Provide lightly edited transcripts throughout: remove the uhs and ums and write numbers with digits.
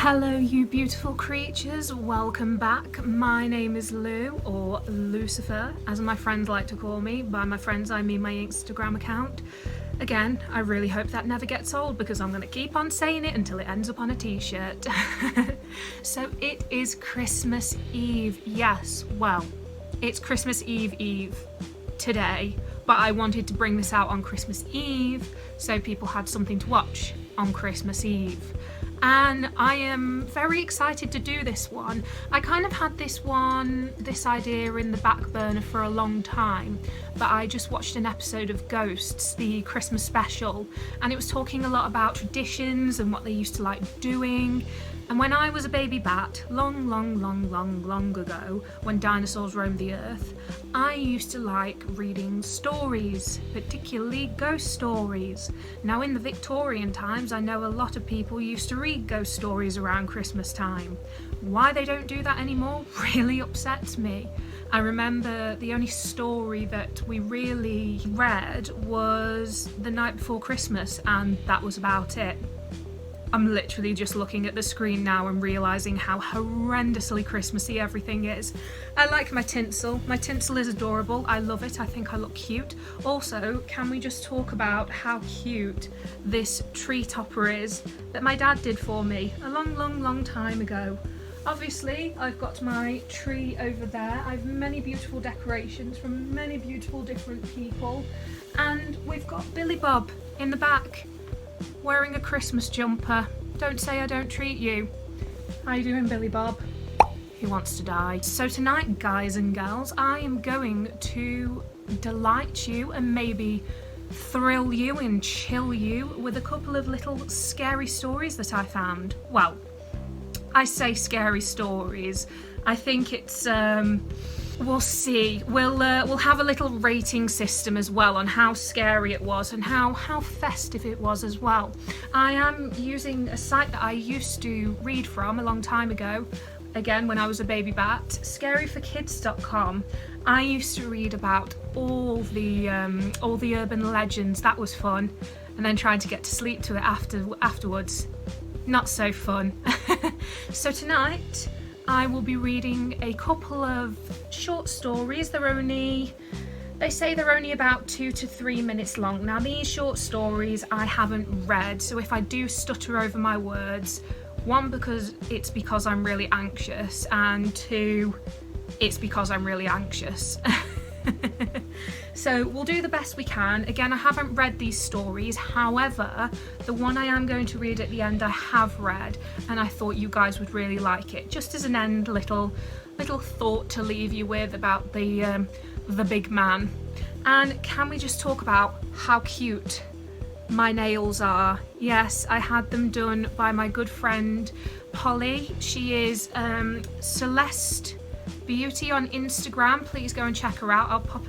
Hello you beautiful creatures, welcome back. My name is Lou, or Lucifer, as my friends like to call me. By my friends I mean my Instagram account. Again, I really hope that never gets old because I'm going to keep on saying it until it ends up on a t-shirt. So it is Christmas Eve. Yes, well, it's Christmas Eve today, but I wanted to bring this out on Christmas Eve so people had something to watch on Christmas Eve. And I am very excited to do this one. I kind of had this idea in the back burner for a long time, but I just watched an episode of Ghosts, the Christmas special, and it was talking a lot about traditions and what they used to like doing. And when I was a baby bat, long ago, when dinosaurs roamed the earth, I used to like reading stories, particularly ghost stories. Now in the Victorian times, I know a lot of people used to read ghost stories around Christmas time. Why they don't do that anymore really upsets me. I remember the only story that we really read was The Night Before Christmas, and that was about it. I'm literally just looking at the screen now and realising how horrendously Christmassy everything is. I like my tinsel. My tinsel is adorable. I love it. I think I look cute. Also, can we just talk about how cute this tree topper is that my dad did for me a long time ago. Obviously, I've got my tree over there. I have many beautiful decorations from many beautiful different people. And we've got Billy Bob in the back, wearing a Christmas jumper. Don't say I don't treat you. How you doing, Billy Bob? He wants to die. So tonight, guys and gals, I am going to delight you and maybe thrill you and chill you with a couple of little scary stories that I found. Well, I say scary stories. I think it's we'll see. We'll have a little rating system as well on how scary it was and how festive it was as well. I am using a site that I used to read from a long time ago, again when I was a baby bat, scaryforkids.com. I used to read about all the urban legends. That was fun, and then trying to get to sleep to it afterwards. Not so fun. So tonight I will be reading a couple of short stories. They say they're only about 2 to 3 minutes long. Now these short stories I haven't read, so if I do stutter over my words, one, because I'm really anxious, and two, it's because I'm really anxious. So we'll do the best we can. Again, I haven't read these stories, however, the one I am going to read at the end I have read, and I thought you guys would really like it. Just as an end, little thought to leave you with about the big man. And can we just talk about how cute my nails are? Yes, I had them done by my good friend Polly. She is Celeste Beauty on Instagram. Please go and check her out. I'll pop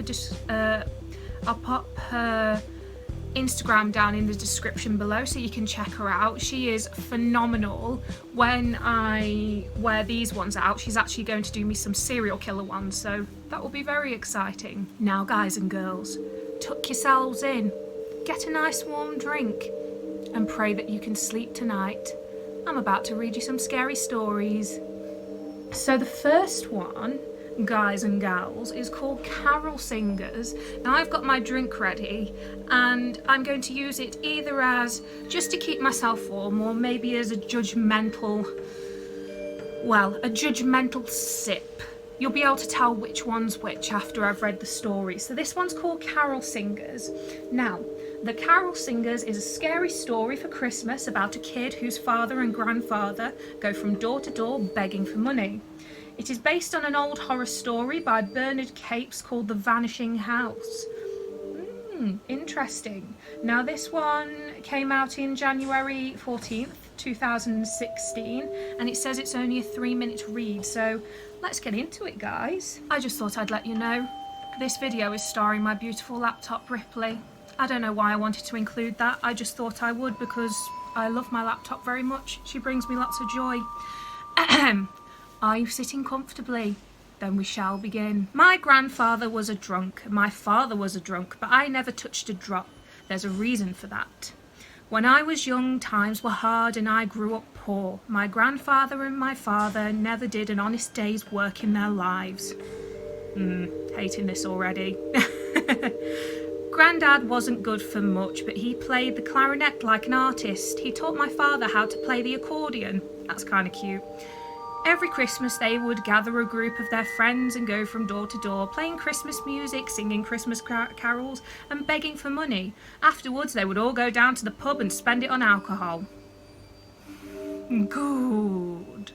her Instagram down in the description below so you can check her out. She is phenomenal. When I wear these ones out, she's actually going to do me some serial killer ones, so that will be very exciting. Now guys and girls, tuck yourselves in, get a nice warm drink, and pray that you can sleep tonight. I'm about to read you some scary stories. So the first one, guys and gals, is called Carol Singers. Now I've got my drink ready and I'm going to use it either as just to keep myself warm, or maybe as a judgmental sip. You'll be able to tell which one's which after I've read the story. So this one's called Carol Singers. Now, the Carol Singers is a scary story for Christmas about a kid whose father and grandfather go from door to door begging for money. It is based on an old horror story by Bernard Capes called The Vanishing House. Interesting. Now this one came out in January 14th, 2016, and it says it's only a 3-minute read, so let's get into it, guys. I just thought I'd let you know this video is starring my beautiful laptop Ripley. I don't know why I wanted to include that. I just thought I would because I love my laptop very much. She brings me lots of joy. Are you sitting comfortably? Then we shall begin. My grandfather was a drunk. My father was a drunk, but I never touched a drop. There's a reason for that. When I was young, times were hard and I grew up poor. My grandfather and my father never did an honest day's work in their lives. Hating this already. Grandad wasn't good for much, but he played the clarinet like an artist. He taught my father how to play the accordion. That's kind of cute. Every Christmas they would gather a group of their friends and go from door to door, playing Christmas music, singing Christmas carols and begging for money. Afterwards they would all go down to the pub and spend it on alcohol. Good.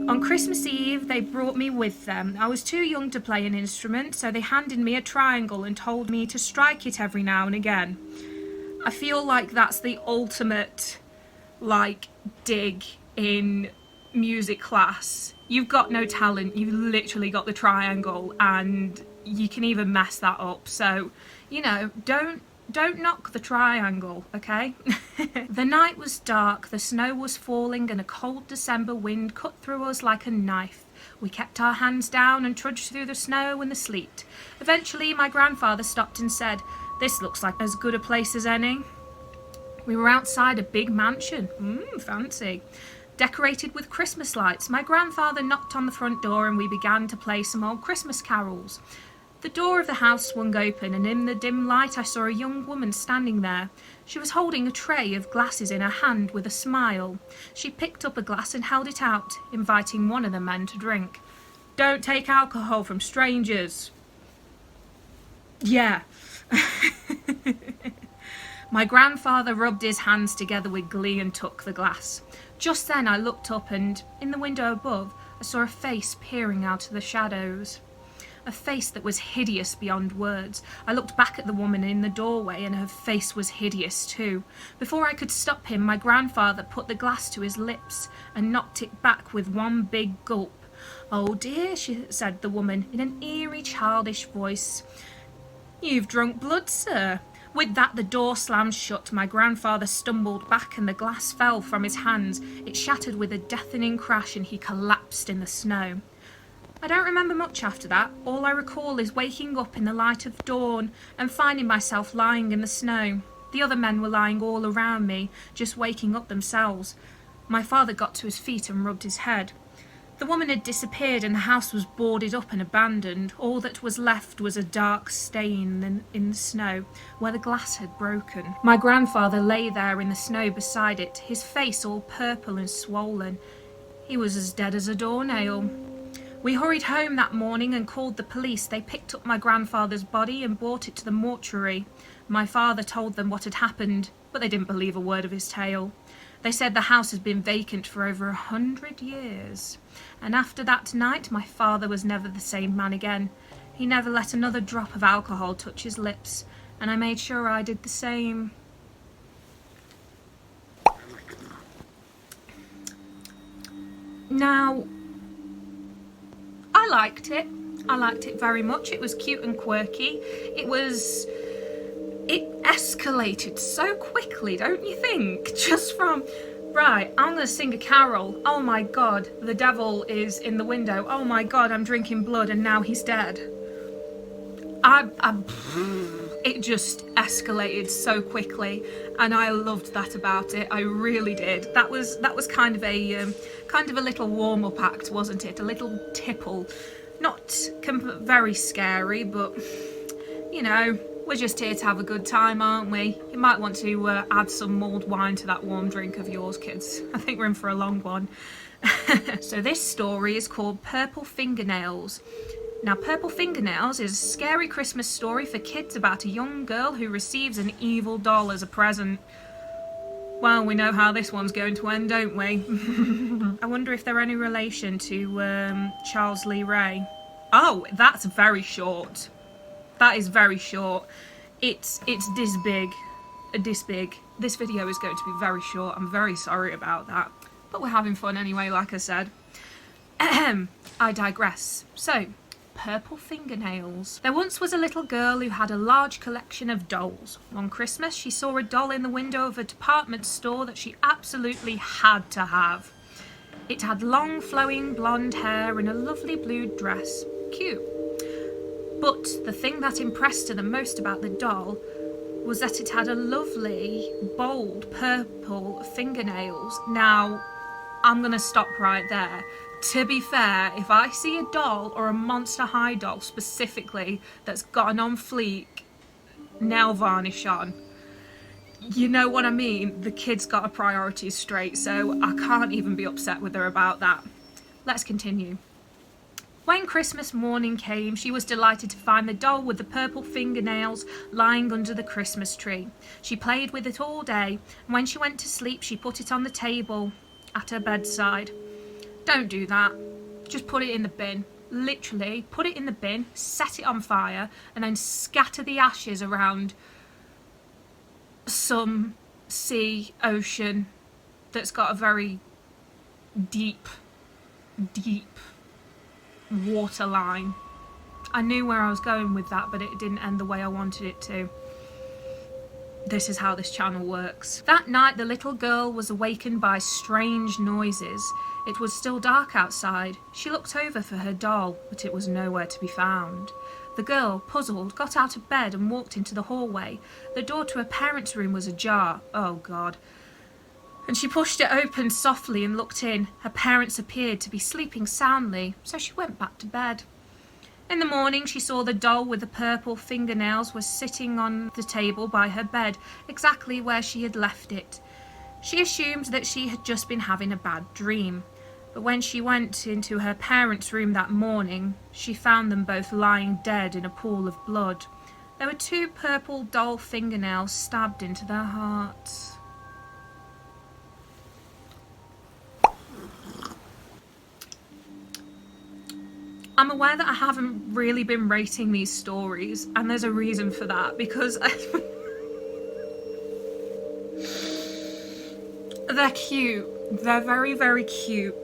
On Christmas Eve they brought me with them. I was too young to play an instrument, so they handed me a triangle and told me to strike it every now and again. I feel like that's the ultimate, dig in music class. You've got no talent, you've literally got the triangle, and you can even mess that up. So, don't knock the triangle, okay? The night was dark, the snow was falling, and a cold December wind cut through us like a knife. We kept our hands down and trudged through the snow and the sleet. Eventually, my grandfather stopped and said, "This looks like as good a place as any." We were outside a big mansion. Fancy. Decorated with Christmas lights. My grandfather knocked on the front door and we began to play some old Christmas carols. The door of the house swung open, and in the dim light I saw a young woman standing there. She was holding a tray of glasses in her hand with a smile. She picked up a glass and held it out, inviting one of the men to drink. "Don't take alcohol from strangers." Yeah. My grandfather rubbed his hands together with glee and took the glass. Just then I looked up, and in the window above I saw a face peering out of the shadows. A face that was hideous beyond words. I looked back at the woman in the doorway, and her face was hideous too. Before I could stop him, my grandfather put the glass to his lips and knocked it back with one big gulp. "Oh dear," said the woman in an eerie, childish voice. "You've drunk blood, sir." With that, the door slammed shut. My grandfather stumbled back and the glass fell from his hands. It shattered with a deafening crash and he collapsed in the snow. I don't remember much after that. All I recall is waking up in the light of dawn and finding myself lying in the snow. The other men were lying all around me, just waking up themselves. My father got to his feet and rubbed his head. The woman had disappeared and the house was boarded up and abandoned. All that was left was a dark stain in the snow where the glass had broken. My grandfather lay there in the snow beside it, his face all purple and swollen. He was as dead as a doornail. We hurried home that morning and called the police. They picked up my grandfather's body and brought it to the mortuary. My father told them what had happened, but they didn't believe a word of his tale. They said the house had been vacant for over 100 years. And after that night, my father was never the same man again. He never let another drop of alcohol touch his lips, and I made sure I did the same. Now, I liked it. I liked it very much. It was cute and quirky. It escalated so quickly, don't you think? Just from, right, I'm going to sing a carol. Oh my God, the devil is in the window. Oh my God, I'm drinking blood and now he's dead. It just escalated so quickly, and I loved that about it. I really did. That was kind of a little warm-up act, wasn't it? A little tipple. Not very scary, but you know, we're just here to have a good time, aren't we? You might want to add some mulled wine to that warm drink of yours, kids. I think we're in for a long one. So this story is called Purple Fingernails. Now, Purple Fingernails is a scary Christmas story for kids about a young girl who receives an evil doll as a present. Well, we know how this one's going to end, don't we? I wonder if they're any relation to Charles Lee Ray. Oh, that's very short. That is very short. It's this big. This big. This video is going to be very short. I'm very sorry about that. But we're having fun anyway, like I said. I digress. So, Purple Fingernails. There once was a little girl who had a large collection of dolls. One Christmas, she saw a doll in the window of a department store that she absolutely had to have. It had long, flowing blonde hair and a lovely blue dress. Cute. But the thing that impressed her the most about the doll was that it had a lovely, bold purple fingernails. Now, I'm going to stop right there. To be fair, if I see a doll or a Monster High doll specifically that's got an on fleek nail varnish on, you know what I mean? The kid's got her priorities straight, so I can't even be upset with her about that. Let's continue. When Christmas morning came, she was delighted to find the doll with the purple fingernails lying under the Christmas tree. She played with it all day, and when she went to sleep, she put it on the table at her bedside. Don't do that. Just put it in the bin. Literally, put it in the bin, set it on fire, and then scatter the ashes around some sea, ocean that's got a very deep water line. I knew where I was going with that, but it didn't end the way I wanted it to. This is how this channel works. That night, the little girl was awakened by strange noises. It was still dark outside. She looked over for her doll, but it was nowhere to be found. The girl, puzzled, got out of bed and walked into the hallway. The door to her parents' room was ajar. Oh God. And she pushed it open softly and looked in. Her parents appeared to be sleeping soundly, so she went back to bed. In the morning, she saw the doll with the purple fingernails was sitting on the table by her bed, exactly where she had left it. She assumed that she had just been having a bad dream. But when she went into her parents' room that morning, she found them both lying dead in a pool of blood. There were 2 purple doll fingernails stabbed into their hearts. I'm aware that I haven't really been rating these stories, and there's a reason for that, because they're cute. They're very, very cute.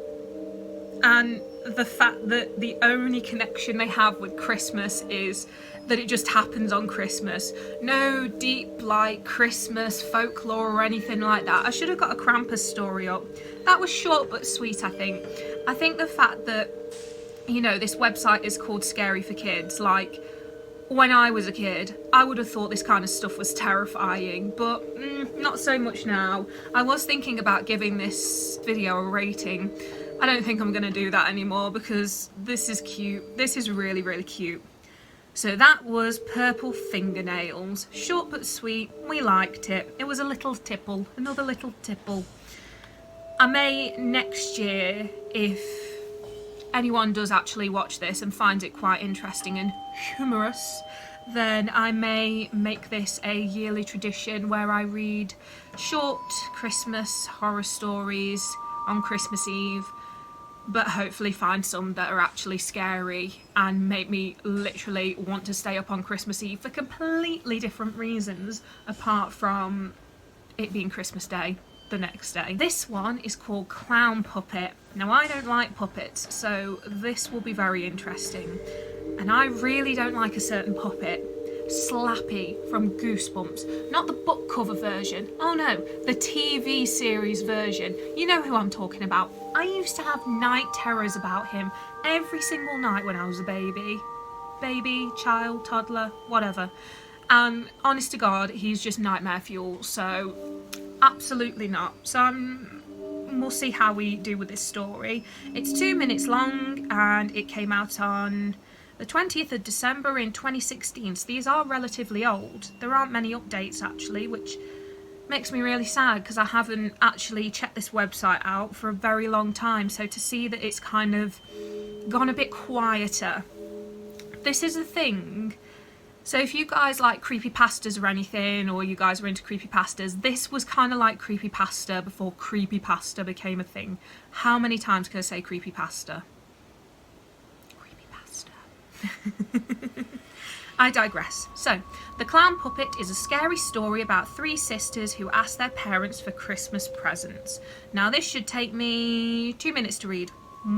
And the fact that the only connection they have with Christmas is that it just happens on Christmas. No deep, like, Christmas folklore or anything like that. I should have got a Krampus story up. That was short but sweet, I think. I think the fact that, you know, this website is called Scary for Kids. Like, when I was a kid, I would have thought this kind of stuff was terrifying, but not so much now. I was thinking about giving this video a rating. I don't think I'm going to do that anymore because this is cute. This is really, really cute. So that was Purple Fingernails. Short but sweet. We liked it. It was a little tipple. Another little tipple. I may next year, if anyone does actually watch this and finds it quite interesting and humorous, then I may make this a yearly tradition where I read short Christmas horror stories on Christmas Eve, but hopefully find some that are actually scary and make me literally want to stay up on Christmas Eve for completely different reasons apart from it being Christmas Day the next day. This one is called Clown Puppet. Now, I don't like puppets, so this will be very interesting. And I really don't like a certain puppet. Slappy from Goosebumps. Not the book cover version. Oh no, the TV series version. You know who I'm talking about. I used to have night terrors about him every single night when I was a baby. Baby, child, toddler, whatever. And honest to God, he's just nightmare fuel, so absolutely not. So we'll see how we do with this story. It's 2 minutes long and it came out on the 20th of December in 2016, so these are relatively old. There aren't many updates actually, which makes me really sad because I haven't actually checked this website out for a very long time, so to see that it's kind of gone a bit quieter. This is the thing. So if you guys like creepypastas or anything, or you guys are into creepypastas, this was kind of like creepypasta before creepypasta became a thing. How many times can I say creepypasta? I digress. So, The Clown Puppet is a scary story about 3 sisters who ask their parents for Christmas presents. Now, this should take me 2 minutes to read.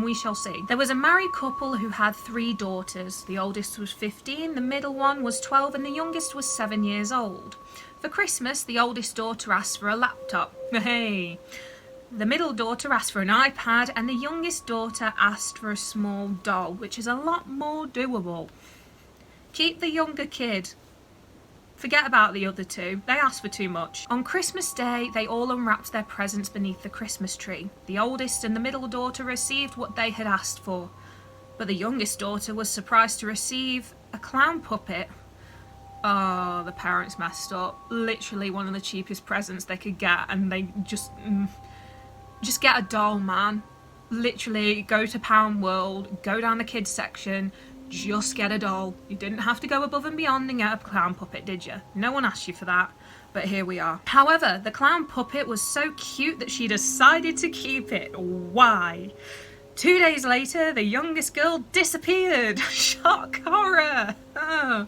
We shall see. There was a married couple who had 3 daughters. The oldest was 15, the middle one was 12, and the youngest was 7 years old. For Christmas, the oldest daughter asked for a laptop. Hey! The middle daughter asked for an iPad, and the youngest daughter asked for a small doll, which is a lot more doable. Keep the younger kid Forget about the other two, they asked for too much. On Christmas Day, they all unwrapped their presents beneath the Christmas tree. The oldest and the middle daughter received what they had asked for, but the youngest daughter was surprised to receive a clown puppet. Oh, the parents messed up. Literally one of the cheapest presents they could get, and they just get a doll, man. Literally go to Pound World, go down the kids section, just get a doll. You didn't have to go above and beyond and get a clown puppet, did you? No one asked you for that, but here we are. However, the clown puppet was so cute that she decided to keep it. Why? 2 days later, the youngest girl disappeared. Shock horror. Oh.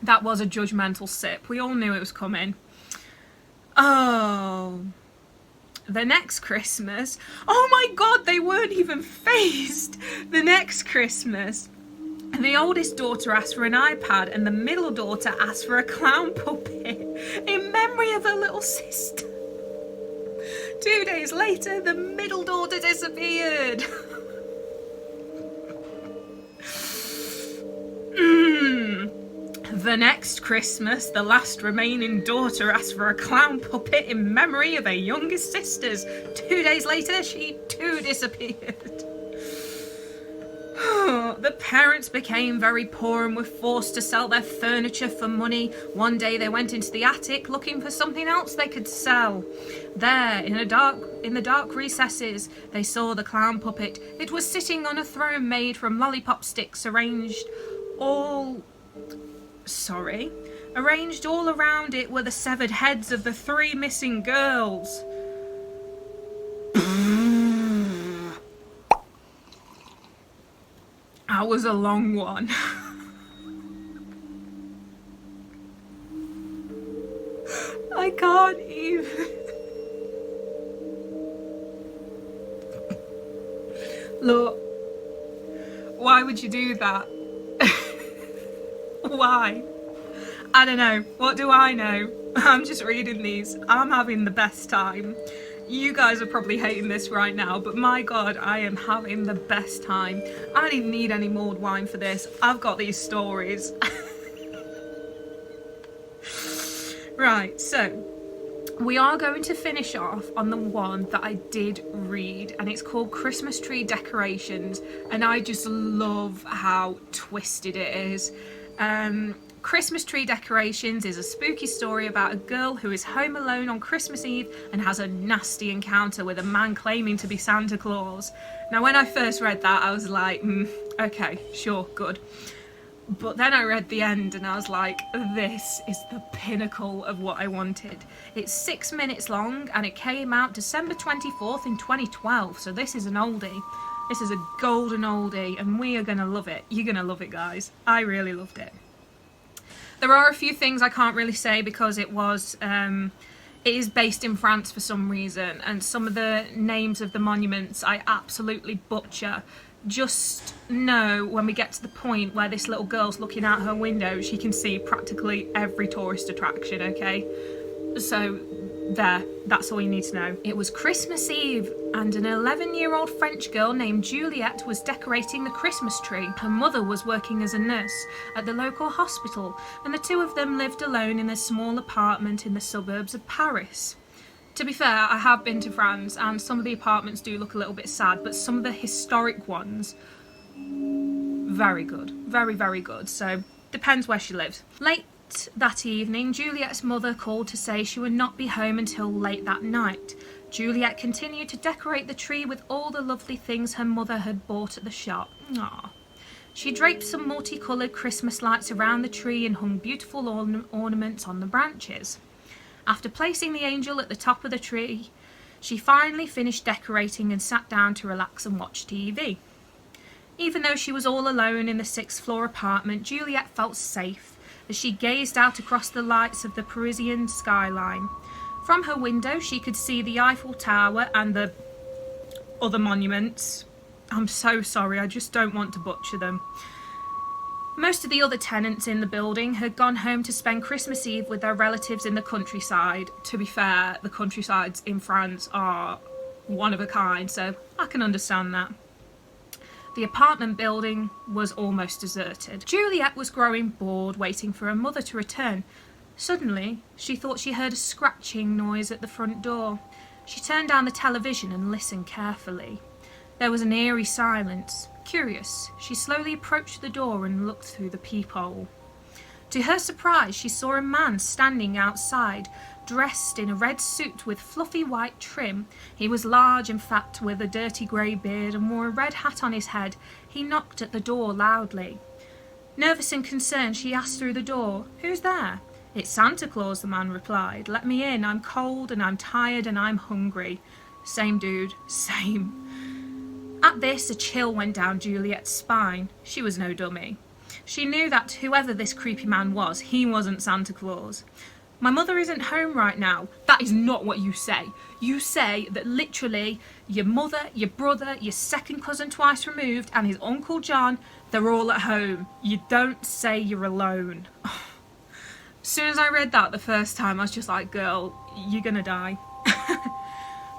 That was a judgmental sip. We all knew it was coming. Oh. The next Christmas, oh my god, they weren't even phased. The next Christmas, the oldest daughter asked for an iPad and the middle daughter asked for a clown puppet in memory of her little sister. 2 days later, the middle daughter disappeared. The next Christmas, the last remaining daughter asked for a clown puppet in memory of her youngest sisters. 2 days later, she too disappeared. The parents became very poor and were forced to sell their furniture for money. One day they went into the attic looking for something else they could sell. There, in the dark recesses, they saw the clown puppet. It was sitting on a throne made from lollipop sticks arranged all around it were the severed heads of the 3 missing girls. That was a long one. I can't even. Look, why would you do that? Why? I don't know. What do I know? I'm just reading these. I'm having the best time. You guys are probably hating this right now, but my god, I am having the best time. I don't even need any mulled wine for this. I've got these stories. Right, so we are going to finish off on the one that I did read, and it's called Christmas Tree Decorations, and I just love how twisted it is. Christmas Tree Decorations is a spooky story about a girl who is home alone on Christmas Eve and has a nasty encounter with a man claiming to be Santa Claus. Now, when I first read that, I was like, okay, sure, good. But then I read the end and I was like, this is the pinnacle of what I wanted. It's 6 minutes long and it came out December 24th in 2012, so this is an oldie. This is a golden oldie and we are going to love it. You're going to love it, guys. I really loved it. There are a few things I can't really say because it is based in France for some reason, and some of the names of the monuments I absolutely butcher. Just know when we get to the point where this little girl's looking out her window, she can see practically every tourist attraction, okay? So there, that's all you need to know. It was Christmas Eve and an 11-year-old French girl named Juliette was decorating the Christmas tree. Her mother was working as a nurse at the local hospital and the two of them lived alone in a small apartment in the suburbs of Paris. To be fair, I have been to France and some of the apartments do look a little bit sad, but some of the historic ones, very good. Very, very good. So, depends where she lives. Late that evening, Juliette's mother called to say she would not be home until late that night. Juliette continued to decorate the tree with all the lovely things her mother had bought at the shop. Aww. She draped some multicoloured Christmas lights around the tree and hung beautiful ornaments on the branches. After placing the angel at the top of the tree, she finally finished decorating and sat down to relax and watch TV. Even though she was all alone in the 6th floor apartment, Juliette felt safe as she gazed out across the lights of the Parisian skyline. From her window, she could see the Eiffel Tower and the other monuments. I'm so sorry, I just don't want to butcher them. Most of the other tenants in the building had gone home to spend Christmas Eve with their relatives in the countryside. To be fair, the countrysides in France are one of a kind, so I can understand that. The apartment building was almost deserted. Juliet was growing bored, waiting for her mother to return. Suddenly, she thought she heard a scratching noise at the front door. She turned down the television and listened carefully. There was an eerie silence. Curious, she slowly approached the door and looked through the peephole. To her surprise, she saw a man standing outside, dressed in a red suit with fluffy white trim. He was large and fat, with a dirty grey beard, and wore a red hat on his head. He knocked at the door loudly. Nervous and concerned, she asked through the door, "Who's there?" "It's Santa Claus," the man replied. "Let me in. I'm cold and I'm tired and I'm hungry." Same dude, same. At this, a chill went down Juliet's spine. She was no dummy. She knew that whoever this creepy man was, he wasn't Santa Claus. "My mother isn't home right now." That is not what you say. You say that literally your mother, your brother, your second cousin twice removed, and his Uncle John, they're all at home. You don't say you're alone. As soon as I read that the first time, I was just like, girl, you're gonna die.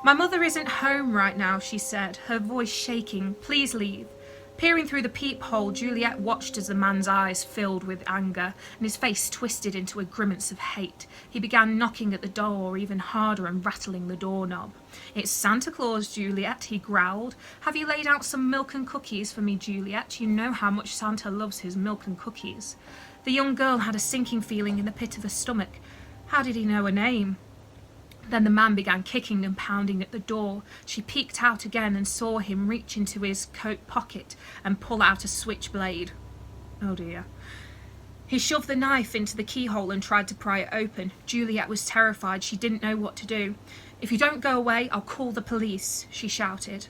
"My mother isn't home right now," she said, her voice shaking. "Please leave." Peering through the peephole, Juliet watched as the man's eyes filled with anger, and his face twisted into a grimace of hate. He began knocking at the door even harder and rattling the doorknob. "It's Santa Claus, Juliet," he growled. "Have you laid out some milk and cookies for me, Juliet? You know how much Santa loves his milk and cookies." The young girl had a sinking feeling in the pit of her stomach. How did he know her name? Then the man began kicking and pounding at the door. She peeked out again and saw him reach into his coat pocket and pull out a switchblade. Oh dear. He shoved the knife into the keyhole and tried to pry it open. Juliet was terrified. She didn't know what to do. "If you don't go away, I'll call the police," she shouted.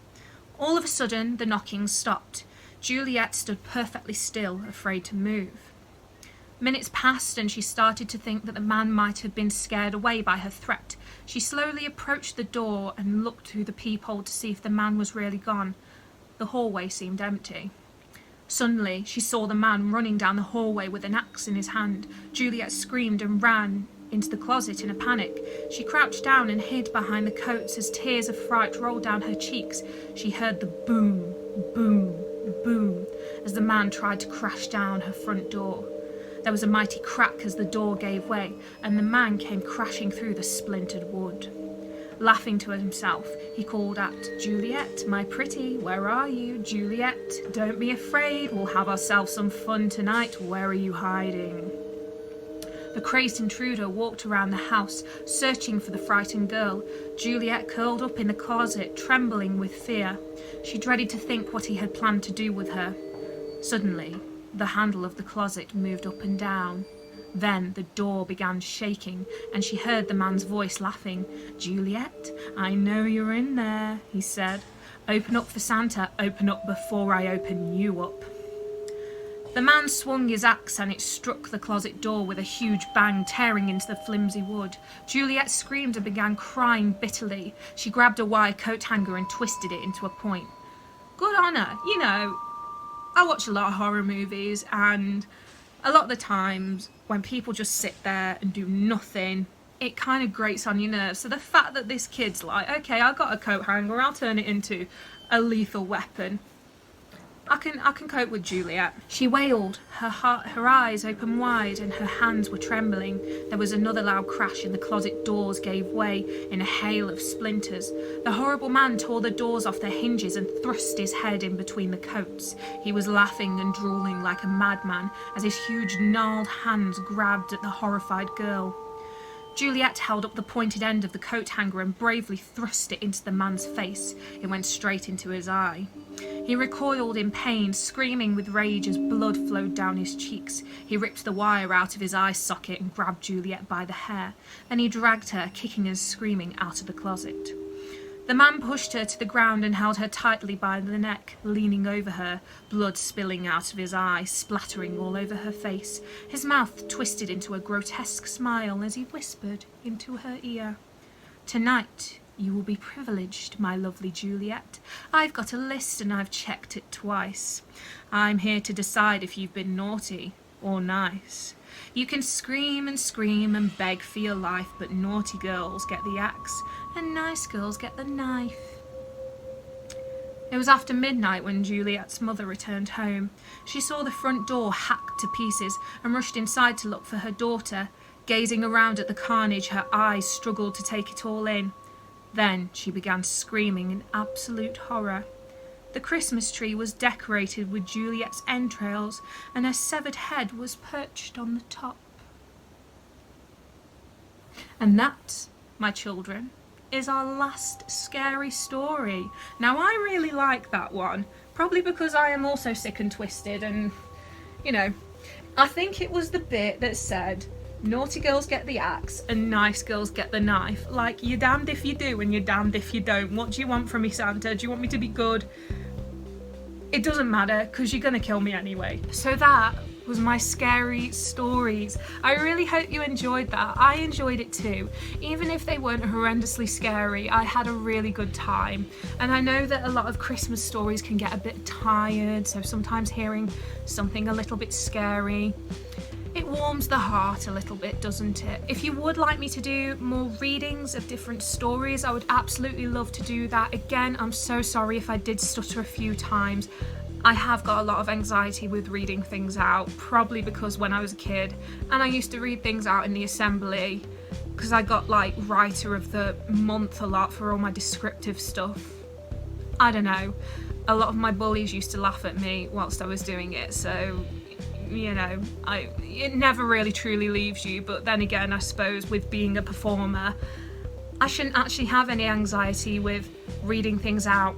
All of a sudden, the knocking stopped. Juliet stood perfectly still, afraid to move. Minutes passed and she started to think that the man might have been scared away by her threat. She slowly approached the door and looked through the peephole to see if the man was really gone. The hallway seemed empty. Suddenly, she saw the man running down the hallway with an axe in his hand. Juliet screamed and ran into the closet in a panic. She crouched down and hid behind the coats as tears of fright rolled down her cheeks. She heard the boom, boom, boom as the man tried to crash down her front door. There was a mighty crack as the door gave way, and the man came crashing through the splintered wood. Laughing to himself, he called out, "Juliet, my pretty, where are you? Juliet, don't be afraid, we'll have ourselves some fun tonight. Where are you hiding?" The crazed intruder walked around the house, searching for the frightened girl. Juliet curled up in the closet, trembling with fear. She dreaded to think what he had planned to do with her. Suddenly, the handle of the closet moved up and down. Then the door began shaking, and she heard the man's voice laughing. "Juliet, I know you're in there," he said. "Open up for Santa. Open up before I open you up." The man swung his axe and it struck the closet door with a huge bang, tearing into the flimsy wood. Juliet screamed and began crying bitterly. She grabbed a wire coat hanger and twisted it into a point. Good on her. You know, I watch a lot of horror movies, and a lot of the times when people just sit there and do nothing, it kind of grates on your nerves. So the fact that this kid's like, okay, I got a coat hanger, I'll turn it into a lethal weapon. I can cope with Juliet. She wailed, her eyes open wide and her hands were trembling. There was another loud crash and the closet doors gave way in a hail of splinters. The horrible man tore the doors off their hinges and thrust his head in between the coats. He was laughing and drooling like a madman as his huge gnarled hands grabbed at the horrified girl. Juliet held up the pointed end of the coat hanger and bravely thrust it into the man's face. It went straight into his eye. He recoiled in pain, screaming with rage as blood flowed down his cheeks. He ripped the wire out of his eye socket and grabbed Juliet by the hair. Then he dragged her, kicking and screaming, out of the closet. The man pushed her to the ground and held her tightly by the neck, leaning over her, blood spilling out of his eye, splattering all over her face. His mouth twisted into a grotesque smile as he whispered into her ear, "Tonight you will be privileged, my lovely Juliet. I've got a list and I've checked it twice. I'm here to decide if you've been naughty or nice. You can scream and beg for your life, but naughty girls get the axe and nice girls get the knife." It was after midnight when Juliet's mother returned home. She saw the front door hacked to pieces and rushed inside to look for her daughter. Gazing around at the carnage, her eyes struggled to take it all in. Then she began screaming in absolute horror. The Christmas tree was decorated with Juliet's entrails, and her severed head was perched on the top. And that, my children, is our last scary story. Now, I really like that one, probably because I am also sick and twisted, and, you know, I think it was the bit that said, naughty girls get the axe and nice girls get the knife. Like, you're damned if you do and you're damned if you don't. What do you want from me, Santa? Do you want me to be good? It doesn't matter, because you're gonna kill me anyway. So that was my scary stories. I really hope you enjoyed that. I enjoyed it too. Even if they weren't horrendously scary, I had a really good time. And I know that a lot of Christmas stories can get a bit tired, so sometimes hearing something a little bit scary, it warms the heart a little bit, doesn't it? If you would like me to do more readings of different stories, I would absolutely love to do that. Again, I'm so sorry if I did stutter a few times. I have got a lot of anxiety with reading things out, probably because when I was a kid and I used to read things out in the assembly because I got like writer of the month a lot for all my descriptive stuff. I don't know. A lot of my bullies used to laugh at me whilst I was doing it, so you know, it never really truly leaves you. But then again, I suppose with being a performer, I shouldn't actually have any anxiety with reading things out.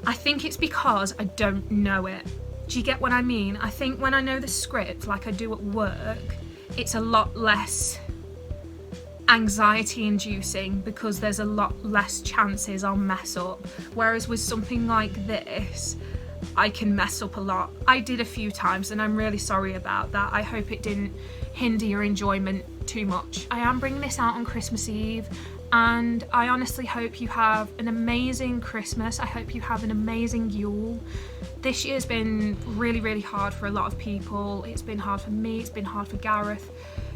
I think it's because I don't know it. Do you get what I mean? I think when I know the script, like I do at work, it's a lot less anxiety inducing because there's a lot less chances I'll mess up. Whereas with something like this, I can mess up a lot. I did a few times and I'm really sorry about that. I hope it didn't hinder your enjoyment too much. I am bringing this out on Christmas Eve, and I honestly hope you have an amazing Christmas. I hope you have an amazing Yule. This year's been really, really hard for a lot of people. It's been hard for me, it's been hard for Gareth,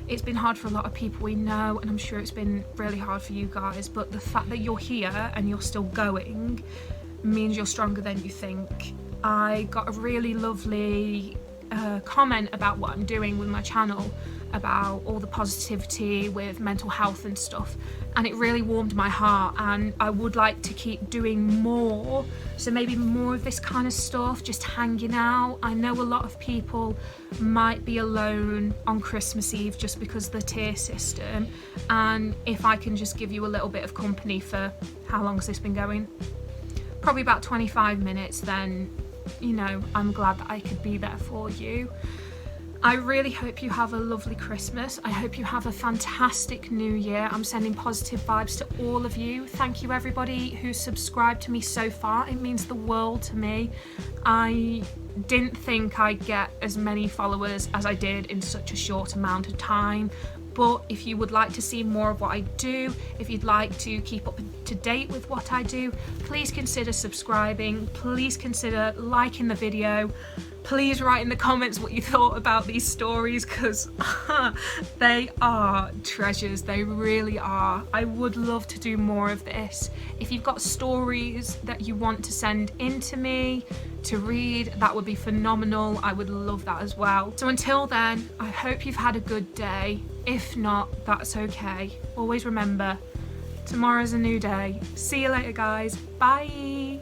it's been hard for a lot of people we know, and I'm sure it's been really hard for you guys, but the fact that you're here and you're still going means you're stronger than you think. I got a really lovely comment about what I'm doing with my channel, about all the positivity with mental health and stuff, and it really warmed my heart, and I would like to keep doing more, so maybe more of this kind of stuff, just hanging out. I know a lot of people might be alone on Christmas Eve just because of the tier system, and if I can just give you a little bit of company for, how long has this been going? Probably about 25 minutes, then, you know, I'm glad that I could be there for you. I really hope you have a lovely Christmas. I hope you have a fantastic new year. I'm sending positive vibes to all of you. Thank you everybody who's subscribed to me so far. It means the world to me. I didn't think I'd get as many followers as I did in such a short amount of time. But if you would like to see more of what I do, if you'd like to keep up to date with what I do, please consider subscribing, please consider liking the video, please write in the comments what you thought about these stories, because they are treasures, they really are. I would love to do more of this. If you've got stories that you want to send in to me to read, that would be phenomenal. I would love that as well. So until then, I hope you've had a good day. If not, that's okay. Always remember, tomorrow's a new day. See you later, guys. Bye.